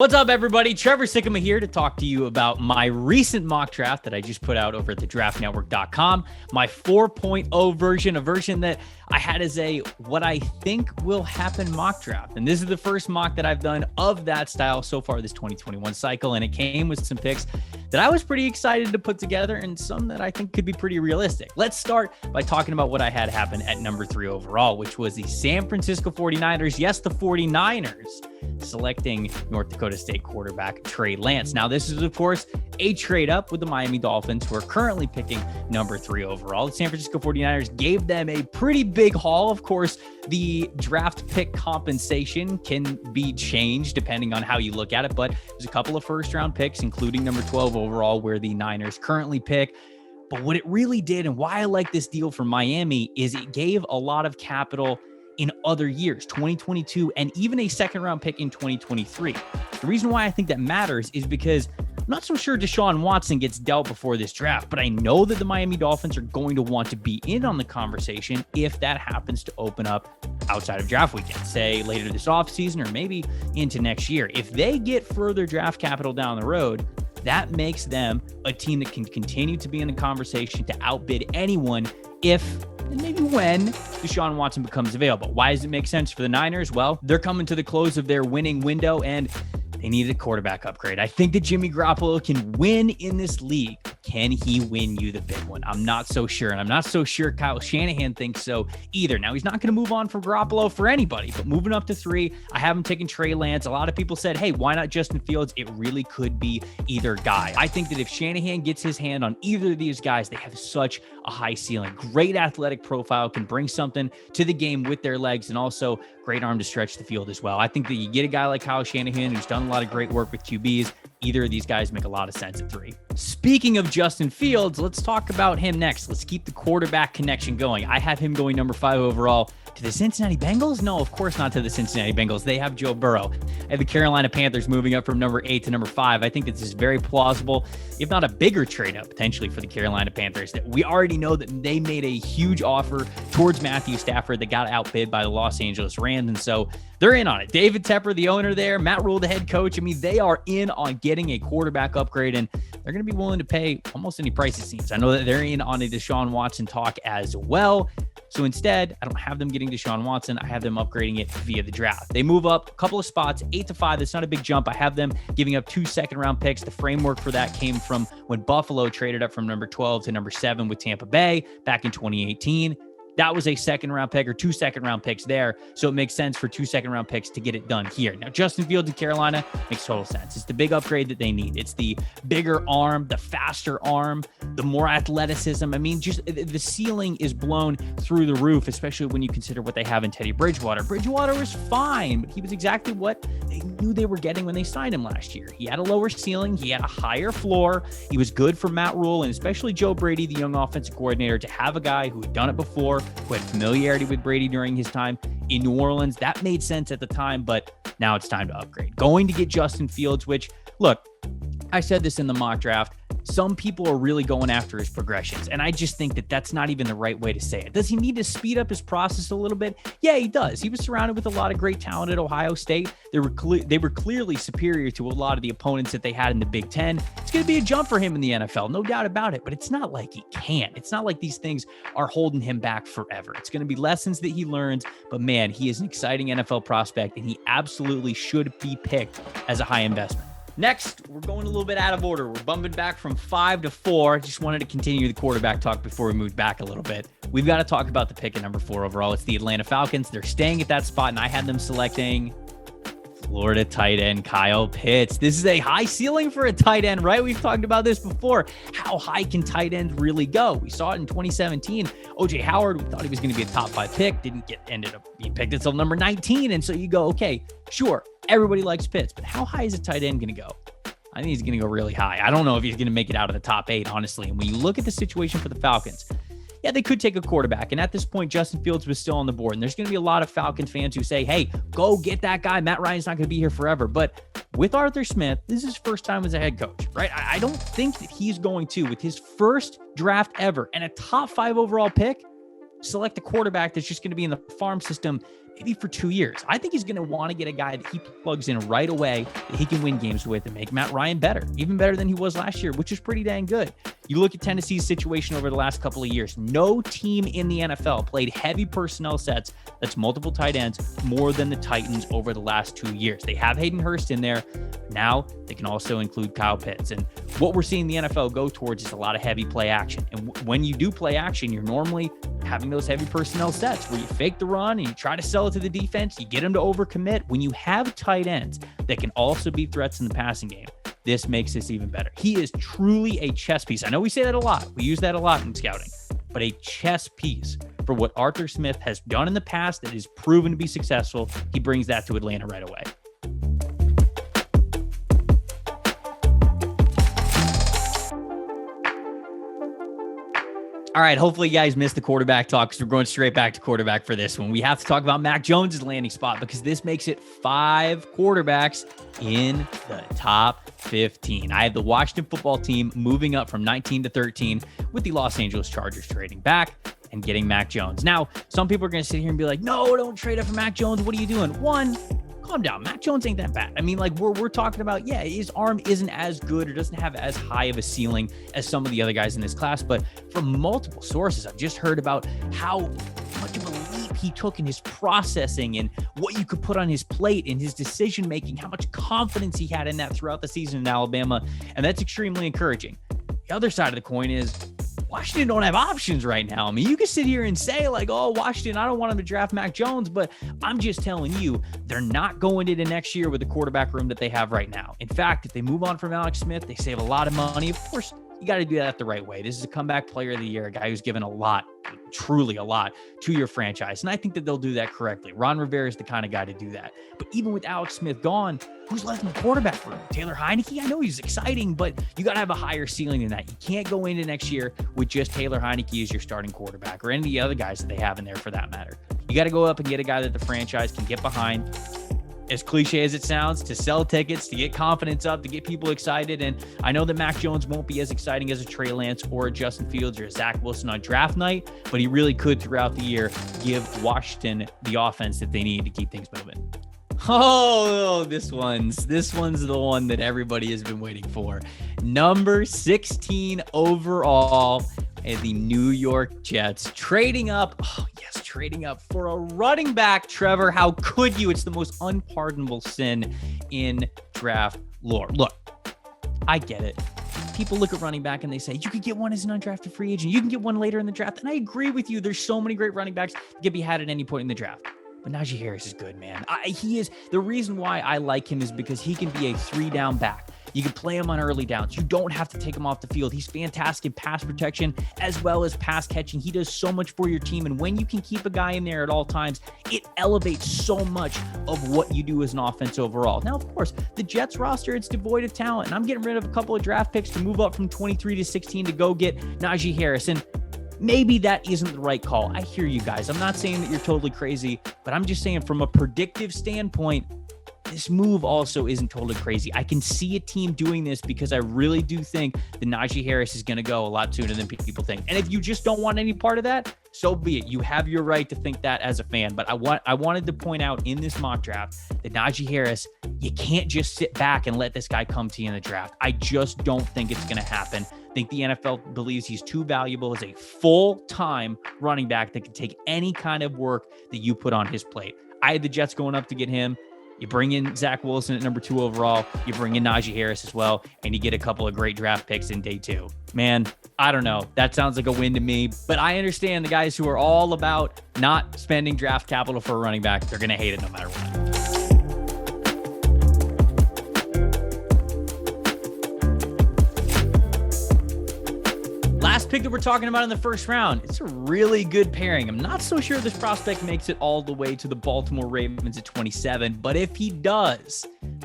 What's up, everybody? Trevor Sikkema here to talk to you about my recent mock draft that I just put out over at thedraftnetwork.com. My 4.0 version, a version that I had as a what I think will happen mock draft. And this is the first mock that I've done of that style so far this 2021 cycle. And it came with some picks that I was pretty excited to put together and some that I think could be pretty realistic. Let's start by talking about what I had happen at number 3 overall, which was the San Francisco 49ers. Yes, the 49ers selecting North Dakota State quarterback Trey Lance. Now, this is, of course, a trade up with the Miami Dolphins, who are currently picking number 3 overall. The San Francisco 49ers gave them a pretty big haul. Of course, the draft pick compensation can be changed depending on how you look at it, but there's a couple of first-round picks, including number 12 overall, where the Niners currently pick. But what it really did, and why I like this deal for Miami, is it gave a lot of capital in other years, 2022, and even a second-round pick in 2023. The reason why I think that matters is because I'm not so sure Deshaun Watson gets dealt before this draft, but I know that the Miami Dolphins are going to want to be in on the conversation if that happens to open up outside of draft weekend, say later this offseason or maybe into next year. If they get further draft capital down the road, that makes them a team that can continue to be in the conversation to outbid anyone if and maybe when Deshaun Watson becomes available. Why does it make sense for the Niners? Well, they're coming to the close of their winning window and they needed a quarterback upgrade. I think that Jimmy Garoppolo can win in this league. Can he win you the big one? I'm not so sure. And I'm not so sure Kyle Shanahan thinks so either. Now, he's not going to move on from Garoppolo for anybody, but moving up to 3, I have him taking Trey Lance. A lot of people said, hey, why not Justin Fields? It really could be either guy. I think that if Shanahan gets his hand on either of these guys, they have such a high ceiling. Great athletic profile, can bring something to the game with their legs, and also great arm to stretch the field as well. I think that you get a guy like Kyle Shanahan who's done a lot of great work with QBs. Either of these guys make a lot of sense at 3. Speaking of Justin Fields, let's talk about him next. Let's keep the quarterback connection going. I have him going number 5 overall to the Cincinnati Bengals. No, of course not to the Cincinnati Bengals. They have Joe Burrow. I have the Carolina Panthers moving up from number 8 to number 5. I think this is very plausible, if not a bigger trade up potentially for the Carolina Panthers. That we already know that they made a huge offer towards Matthew Stafford that got outbid by the Los Angeles Rams. And so they're in on it. David Tepper, the owner there, Matt Rule, the head coach. I mean, they are in on getting a quarterback upgrade, and they're going to be willing to pay almost any price, it seems. I know that they're in on a Deshaun Watson talk as well. So instead, I don't have them getting Deshaun Watson. I have them upgrading it via the draft. They move up a couple of spots, 8 to 5. That's not a big jump. I have them giving up 2 second-round picks. The framework for that came from when Buffalo traded up from number 12 to number 7 with Tampa Bay back in 2018. That was a second-round pick or 2 second-round picks there. So it makes sense for 2 second-round picks to get it done here. Now, Justin Fields in Carolina makes total sense. It's the big upgrade that they need. It's the bigger arm, the faster arm, the more athleticism. I mean, just the ceiling is blown through the roof, especially when you consider what they have in Teddy Bridgewater. Bridgewater was fine, but he was exactly what they knew they were getting when they signed him last year. He had a lower ceiling. He had a higher floor. He was good for Matt Rule and especially Joe Brady, the young offensive coordinator, to have a guy who had done it before, who had familiarity with Brady during his time in New Orleans. That made sense at the time, but now it's time to upgrade. Going to get Justin Fields, which, look, I said this in the mock draft, some people are really going after his progressions, and I just think that that's not even the right way to say it. Does he need to speed up his process a little bit? Yeah, he does. He was surrounded with a lot of great talent at Ohio State. They were clearly superior to a lot of the opponents that they had in the Big Ten. It's going to be a jump for him in the NFL, no doubt about it, but it's not like he can't. It's not like these things are holding him back forever. It's going to be lessons that he learns, but man, he is an exciting NFL prospect, and he absolutely should be picked as a high investment. Next, we're going a little bit out of order. We're bumping back from 5 to 4. Just wanted to continue the quarterback talk before we moved back a little bit. We've got to talk about the pick at number 4 overall. It's the Atlanta Falcons. They're staying at that spot, and I had them selecting Florida tight end Kyle Pitts. This is a high ceiling for a tight end, right? We've talked about this before. How high can tight ends really go? We saw it in 2017. O.J. Howard, we thought he was going to be a top 5 pick, ended up being picked until number 19. And so you go, okay, sure, everybody likes Pitts, but how high is a tight end going to go? I think he's going to go really high. I don't know if he's going to make it out of the top 8, honestly. And when you look at the situation for the Falcons, yeah, they could take a quarterback. And at this point, Justin Fields was still on the board. And there's going to be a lot of Falcons fans who say, hey, go get that guy. Matt Ryan's not going to be here forever. But with Arthur Smith, this is his first time as a head coach, right? I don't think that he's going to, with his first draft ever and a top 5 overall pick, select a quarterback that's just going to be in the farm system maybe for 2 years. I think he's going to want to get a guy that he plugs in right away, that he can win games with and make Matt Ryan better, even better than he was last year, which is pretty dang good. You look at Tennessee's situation over the last couple of years. No team in the NFL played heavy personnel sets, that's multiple tight ends, more than the Titans over the last 2 years. They have Hayden Hurst in there. Now they can also include Kyle Pitts. And what we're seeing the NFL go towards is a lot of heavy play action. And when you do play action, you're normally having those heavy personnel sets where you fake the run and you try to sell it to the defense. You get them to overcommit. When you have tight ends that can also be threats in the passing game, this makes this even better. He is truly a chess piece. I know we say that a lot. We use that a lot in scouting, but a chess piece for what Arthur Smith has done in the past that is proven to be successful. He brings that to Atlanta right away. All right, hopefully you guys missed the quarterback talk because we're going straight back to quarterback for this one. We have to talk about Mac Jones' landing spot because this makes it 5 quarterbacks in the top 15. I have the Washington football team moving up from 19 to 13 with the Los Angeles Chargers trading back and getting Mac Jones. Now, some people are going to sit here and be like, no, don't trade up for Mac Jones. What are you doing? One, calm down. Mac Jones ain't that bad. I mean, like we're talking about, yeah, his arm isn't as good or doesn't have as high of a ceiling as some of the other guys in this class. But from multiple sources, I've just heard about how much of a leap he took in his processing and what you could put on his plate and his decision-making, how much confidence he had in that throughout the season in Alabama. And that's extremely encouraging. The other side of the coin is Washington don't have options right now. I mean, you can sit here and say like, oh, Washington, I don't want them to draft Mac Jones, but I'm just telling you, they're not going into next year with the quarterback room that they have right now. In fact, if they move on from Alex Smith, they save a lot of money. Of course, you got to do that the right way. This is a comeback player of the year, a guy who's given a lot, truly a lot to your franchise. And I think that they'll do that correctly. Ron Rivera is the kind of guy to do that. But even with Alex Smith gone, who's left in the quarterback room? Taylor Heinicke? I know he's exciting, but you got to have a higher ceiling than that. You can't go into next year with just Taylor Heinicke as your starting quarterback or any of the other guys that they have in there for that matter. You got to go up and get a guy that the franchise can get behind. As cliche as it sounds, to sell tickets, to get confidence up, to get people excited. And I know that Mac Jones won't be as exciting as a Trey Lance or a Justin Fields or a Zach Wilson on draft night, but he really could throughout the year give Washington the offense that they need to keep things moving. Oh, this one's the one that everybody has been waiting for. Number 16 overall, and the New York Jets trading up for a running back. Trevor, how could you? It's the most unpardonable sin in draft lore. Look, I get it. People look at running back and they say, you could get one as an undrafted free agent. You can get one later in the draft. And I agree with you. There's so many great running backs that can be had at any point in the draft. But Najee Harris is good, man. He is. The reason why I like him is because he can be a 3-down back. You can play him on early downs. You don't have to take him off the field. He's fantastic in pass protection as well as pass catching. He does so much for your team. And when you can keep a guy in there at all times, it elevates so much of what you do as an offense overall. Now, of course, the Jets roster, it's devoid of talent. And I'm getting rid of a couple of draft picks to move up from 23 to 16 to go get Najee Harris. And maybe that isn't the right call. I hear you guys. I'm not saying that you're totally crazy, but I'm just saying from a predictive standpoint, this move also isn't totally crazy. I can see a team doing this because I really do think that Najee Harris is going to go a lot sooner than people think. And if you just don't want any part of that, so be it. You have your right to think that as a fan. But I wanted to point out in this mock draft that Najee Harris, you can't just sit back and let this guy come to you in the draft. I just don't think it's going to happen. I think the NFL believes he's too valuable as a full-time running back that can take any kind of work that you put on his plate. I had the Jets going up to get him. You bring in Zach Wilson at number 2 overall. You bring in Najee Harris as well, and you get a couple of great draft picks in day 2. Man, I don't know. That sounds like a win to me, but I understand the guys who are all about not spending draft capital for a running back. They're going to hate it no matter what. Last pick that we're talking about in the first round, it's a really good pairing. I'm not so sure this prospect makes it all the way to the Baltimore Ravens at 27, but if he does,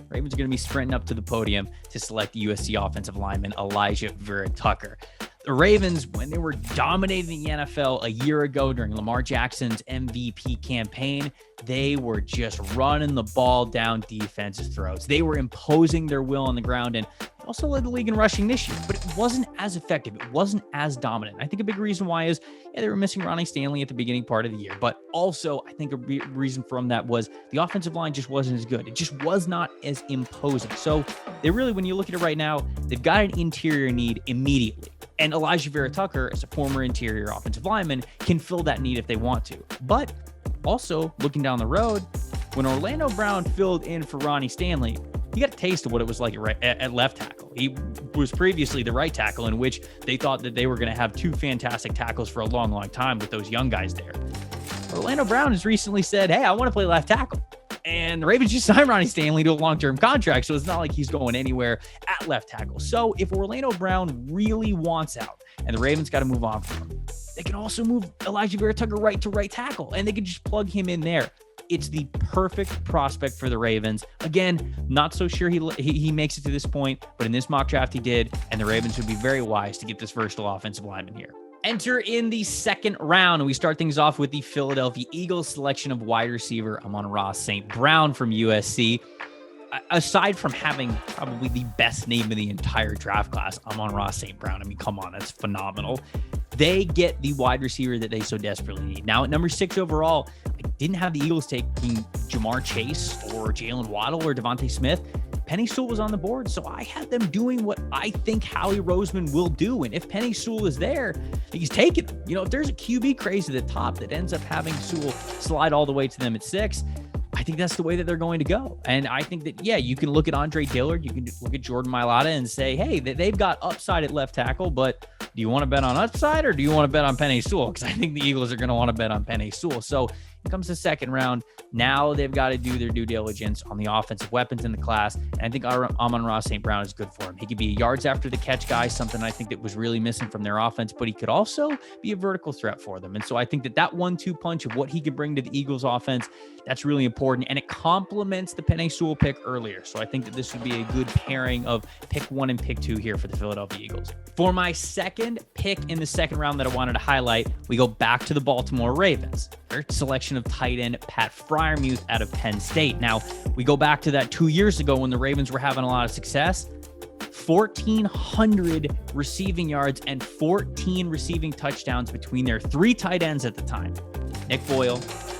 Ravens are going to be sprinting up to the podium to select the USC offensive lineman Elijah Vera Tucker. The Ravens, when they were dominating the NFL a year ago during Lamar Jackson's MVP campaign, they were just running the ball down defense's throats. They were imposing their will on the ground, and Also led the league in rushing this year, but it wasn't as effective. It wasn't as dominant. I think a big reason why is, they were missing Ronnie Stanley at the beginning part of the year, but also I think a reason from that was the offensive line just wasn't as good. It just was not as imposing. So they really, when you look at it right now, they've got an interior need immediately. And Elijah Vera Tucker, as a former interior offensive lineman, can fill that need if they want to. But also, looking down the road, when Orlando Brown filled in for Ronnie Stanley, he got a taste of what it was like at left tackle. He was previously the right tackle, in which they thought that they were going to have two fantastic tackles for a long, long time with those young guys there. Orlando Brown has recently said, hey, I want to play left tackle. And the Ravens just signed Ronnie Stanley to a long-term contract, so it's not like he's going anywhere at left tackle. So if Orlando Brown really wants out, and the Ravens got to move on from him, they can also move Elijah Vera Tucker right to right tackle, and they can just plug him in there. It's the perfect prospect for the Ravens. Again, not so sure he makes it to this point, but in this mock draft he did, and the Ravens would be very wise to get this versatile offensive lineman here. Enter in the second round, and we start things off with the Philadelphia Eagles selection of wide receiver Amon-Ra St. Brown from USC. Aside from having probably the best name in the entire draft class, Amon-Ra St. Brown, I mean, come on, that's phenomenal. They get the wide receiver that they so desperately need. Now, at number 6 overall, I didn't have the Eagles taking Jamar Chase or Jalen Waddle or Devontae Smith. Penei Sewell was on the board, so I had them doing what I think Howie Roseman will do. And if Penei Sewell is there, he's taking them. If there's a QB craze at the top that ends up having Sewell slide all the way to them at 6, I think that's the way that they're going to go. And I think that, you can look at Andre Dillard, you can look at Jordan Mailata and say, hey, they've got upside at left tackle, but do you want to bet on upside or do you want to bet on Penei Sewell? Because I think the Eagles are going to want to bet on Penei Sewell. So it comes the second round. Now they've got to do their due diligence on the offensive weapons in the class. And I think Amon-Ra St. Brown is good for him. He could be a yards after the catch guy, something I think that was really missing from their offense, but he could also be a vertical threat for them. And so I think that 1-2 punch of what he could bring to the Eagles offense, that's really important. And it complements the Penei Sewell pick earlier. So I think that this would be a good pairing of pick 1 and pick 2 here for the Philadelphia Eagles. For my second pick in the second round that I wanted to highlight, we go back to the Baltimore Ravens. Their selection of tight end Pat Freiermuth out of Penn State. Now, we go back to that 2 years ago when the Ravens were having a lot of success. 1,400 receiving yards and 14 receiving touchdowns between their 3 tight ends at the time. Nick Boyle,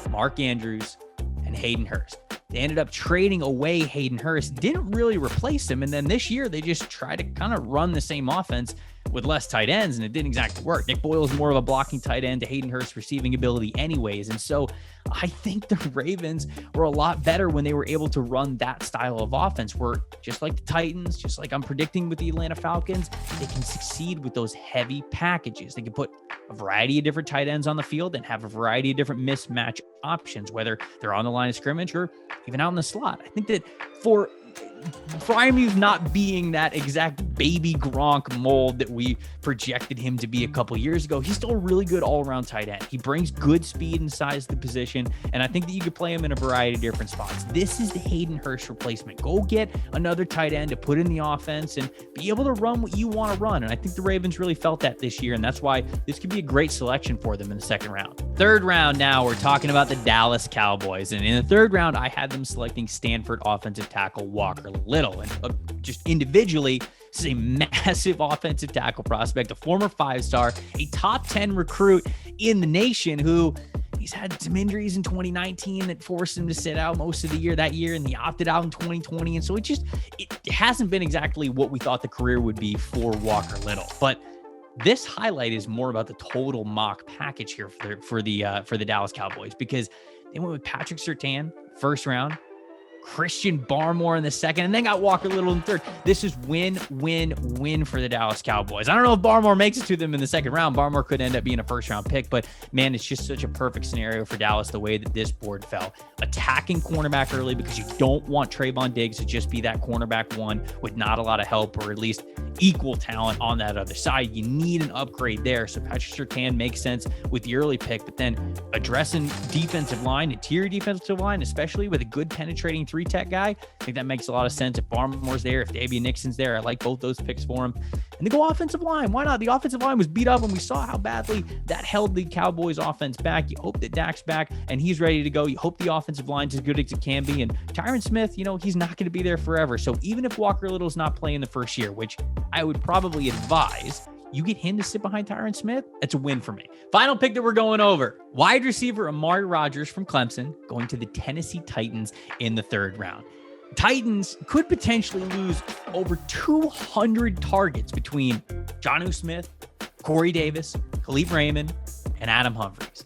Mark Andrews, and Hayden Hurst. They ended up trading away Hayden Hurst, didn't really replace him, and then this year they just tried to kind of run the same offense with less tight ends, and it didn't exactly work. Nick Boyle is more of a blocking tight end to Hayden Hurst's receiving ability anyways, and so I think the Ravens were a lot better when they were able to run that style of offense, where just like the Titans, just like I'm predicting with the Atlanta Falcons, they can succeed with those heavy packages. They can put a variety of different tight ends on the field and have a variety of different mismatch options, whether they're on the line of scrimmage or even out in the slot. I think that for Freiermuth not being that exact baby Gronk mold that we projected him to be a couple years ago, he's still a really good all-around tight end. He brings good speed and size to the position, and I think that you could play him in a variety of different spots. This is the Hayden Hurst replacement. Go get another tight end to put in the offense and be able to run what you want to run, and I think the Ravens really felt that this year, and that's why this could be a great selection for them in the second round. Third round now, we're talking about the Dallas Cowboys, and in the third round, I had them selecting Stanford offensive tackle Walker Little, and just individually, this is a massive offensive tackle prospect, a former 5-star, a top 10 recruit in the nation who he's had some injuries in 2019 that forced him to sit out most of the year that year, and he opted out in 2020. And so it hasn't been exactly what we thought the career would be for Walker Little. But this highlight is more about the total mock package here for the Dallas Cowboys, because they went with Patrick Surtain, first round, Christian Barmore in the second, and then got Walker Little in the third. This is win, win, win for the Dallas Cowboys. I don't know if Barmore makes it to them in the second round. Barmore could end up being a first-round pick, but man, it's just such a perfect scenario for Dallas the way that this board fell. Attacking cornerback early, because you don't want Trayvon Diggs to just be that cornerback one with not a lot of help, or at least equal talent on that other side. You need an upgrade there. So Patrick Surtain makes sense with the early pick, but then addressing defensive line, interior defensive line, especially with a good penetrating 3-tech guy, I think that makes a lot of sense. If Barmore's there, if Davian Nixon's there, I like both those picks for him. And then go offensive line. Why not? The offensive line was beat up, and we saw how badly that held the Cowboys offense back. You hope that Dak's back and he's ready to go. You hope the offensive line's as good as it can be. And Tyron Smith, he's not going to be there forever. So even if Walker Little's not playing the first year, which I would probably advise, you get him to sit behind Tyron Smith, that's a win for me. Final pick that we're going over. Wide receiver Amari Rodgers from Clemson going to the Tennessee Titans in the 3rd round. Titans could potentially lose over 200 targets between Jonnu Smith, Corey Davis, Khalif Raymond, and Adam Humphries.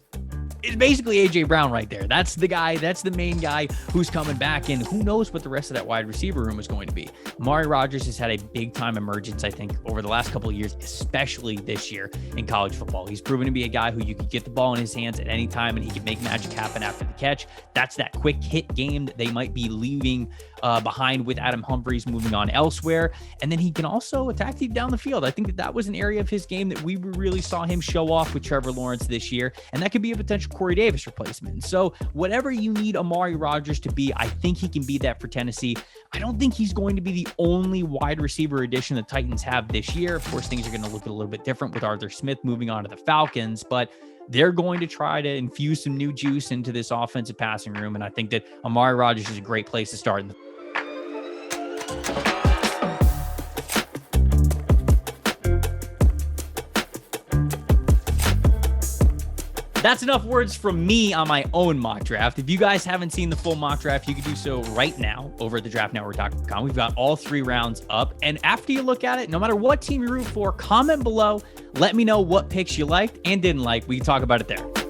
It's basically A.J. Brown right there. That's the guy. That's the main guy who's coming back. And who knows what the rest of that wide receiver room is going to be. Amari Rodgers has had a big-time emergence, I think, over the last couple of years, especially this year in college football. He's proven to be a guy who you could get the ball in his hands at any time, and he can make magic happen after the catch. That's that quick hit game that they might be leaving behind with Adam Humphries moving on elsewhere. And then he can also attack deep down the field. I think that was an area of his game that we really saw him show off with Trevor Lawrence this year. And that could be a potential Corey Davis replacement. So whatever you need Amari Rodgers to be, I think he can be that for Tennessee. I don't think he's going to be the only wide receiver addition the Titans have this year. Of course, things are going to look a little bit different with Arthur Smith moving on to the Falcons, but they're going to try to infuse some new juice into this offensive passing room. And I think that Amari Rodgers is a great place to start. That's enough words from me on my own mock draft. If you guys haven't seen the full mock draft, you can do so right now over at thedraftnetwork.com. We've got all 3 rounds up. And after you look at it, no matter what team you root for, comment below. Let me know what picks you liked and didn't like. We can talk about it there.